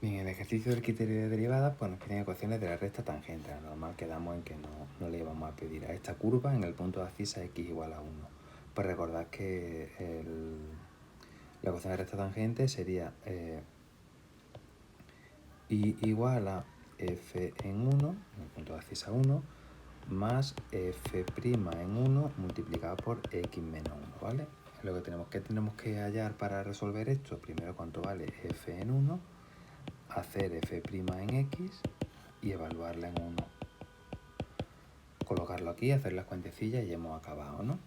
Bien, en el ejercicio del criterio de derivadas, pues nos piden ecuaciones de la recta tangente. Lo normal quedamos en que no le vamos a pedir a esta curva en el punto de abscisa x igual a 1. Pues recordad que la ecuación de recta tangente sería y igual a f en 1, en el punto de abscisa 1, más f' en 1 multiplicado por x menos 1, ¿vale? Lo que tenemos que hallar para resolver esto, primero cuánto vale f en 1, hacer f' en x y evaluarla en 1. Colocarlo aquí, hacer las cuentecillas y hemos acabado, ¿no?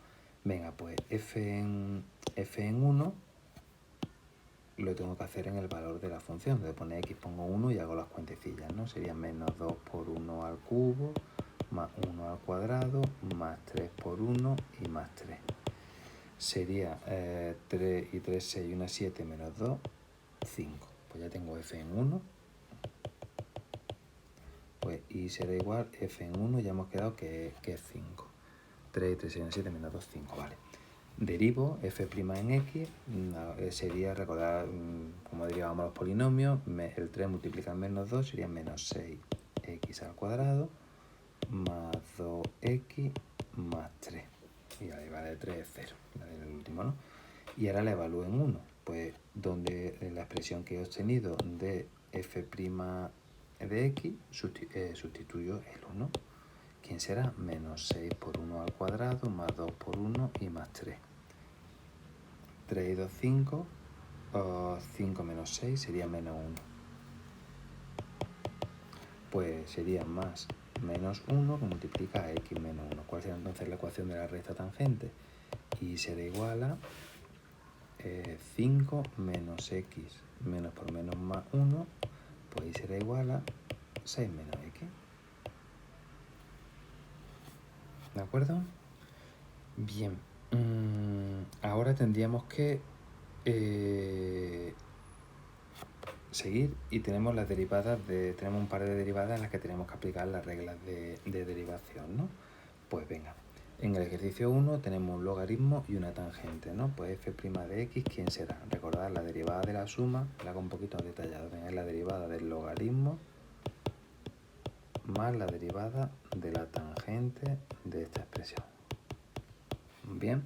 Venga, pues f en 1 lo tengo que hacer en el valor de la función. De poner x pongo 1 y hago las cuentecillas, ¿no? Sería menos 2 por 1 al cubo, más 1 al cuadrado, más 3 por 1 y más 3. Sería 3 y 3, 6 y 1, 7, menos 2, 5. Pues ya tengo f en 1. Pues y será igual f en 1, ya hemos quedado que es 5. 3 y 3, 6 y 1, 7, menos 2, 5, vale. Derivo f' en x, sería, recordar como derivábamos los polinomios, el 3 multiplicado en menos 2 sería menos 6x al cuadrado más 2x más 3. Y la derivada de 3 es 0, la del último, ¿no? Y ahora la evalúo en 1, pues donde la expresión que he obtenido de f' de x sustituyo el 1. ¿Quién será? Menos 6 por 1 al cuadrado, más 2 por 1 y más 3. 3 y 2, 5. 5 menos 6 sería menos 1. Pues sería más menos 1 que multiplica a x menos 1. ¿Cuál será entonces la ecuación de la recta tangente? Y será igual a 5 menos x menos por menos más 1, pues ahí será igual a 6 menos x. ¿De acuerdo? Bien, ahora tendríamos que seguir y tenemos las derivadas tenemos un par de derivadas en las que tenemos que aplicar las reglas de derivación, ¿no? Pues venga, en el ejercicio 1 tenemos un logaritmo y una tangente, ¿no? Pues f' de x, ¿quién será? Recordad, la derivada de la suma, la hago un poquito detallado, es la derivada del logaritmo más la derivada de la tangente de esta expresión. Bien,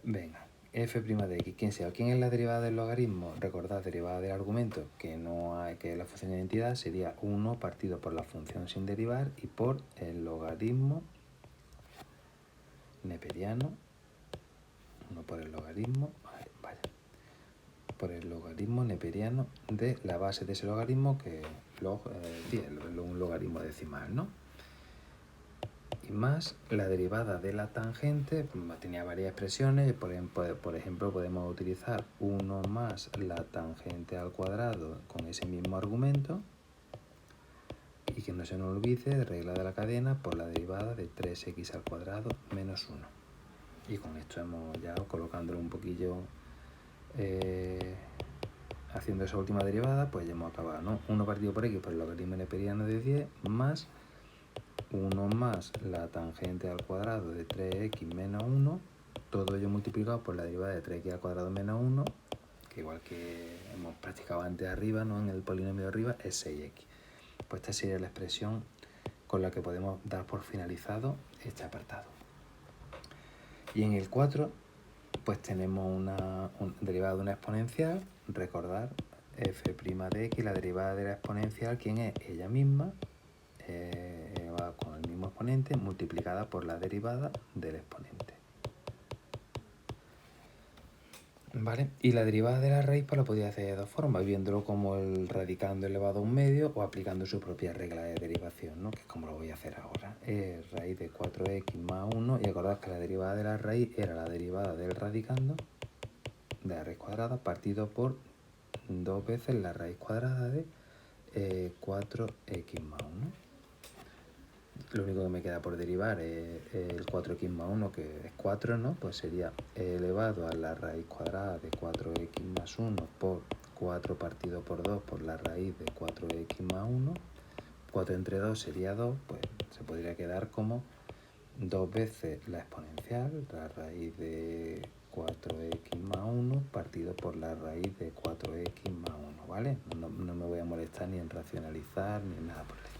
venga, f' de x, ¿quién sea? ¿Quién es la derivada del logaritmo? Recordad, derivada del argumento, que no hay, que la función de identidad sería 1 partido por la función sin derivar y por el logaritmo neperiano, 1 por el logaritmo, vaya, por el logaritmo neperiano de la base de ese logaritmo, que es un logaritmo decimal, ¿no? Y más la derivada de la tangente, tenía varias expresiones, por ejemplo podemos utilizar 1 más la tangente al cuadrado con ese mismo argumento, y que no se nos olvide, regla de la cadena, por la derivada de 3x al cuadrado menos 1. Y con esto hemos ya colocándolo un poquillo, haciendo esa última derivada, pues ya hemos acabado, ¿no? 1 partido por x por el logaritmo neperiano de 10 más 1 más la tangente al cuadrado de 3x menos 1, todo ello multiplicado por la derivada de 3x al cuadrado menos 1, que igual que hemos practicado antes arriba, ¿no? En el polinomio de arriba, es 6x. Pues esta sería la expresión con la que podemos dar por finalizado este apartado. Y en el 4, pues tenemos una derivada de una exponencial. Recordar, f' de x, la derivada de la exponencial, ¿quién es? Ella misma, va con el mismo exponente multiplicada por la derivada del exponente. ¿Vale? Y la derivada de la raíz pues la podía hacer de dos formas, viéndolo como el radicando elevado a un medio o aplicando su propia regla de derivación, ¿no? Que es como lo voy a hacer ahora. Es raíz de 4x más 1, y acordad que la derivada de la raíz era la derivada del radicando de la raíz cuadrada partido por 2 veces la raíz cuadrada de 4x más 1. Lo único que me queda por derivar es el 4x más 1, que es 4, ¿no? Pues sería elevado a la raíz cuadrada de 4x más 1 por 4 partido por 2 por la raíz de 4x más 1. 4 entre 2 sería 2, pues se podría quedar como 2 veces la exponencial, la raíz de 4x más 1 partido por la raíz de 4x más 1, ¿vale? ¿vale? No me voy a molestar ni en racionalizar ni en nada por el estilo.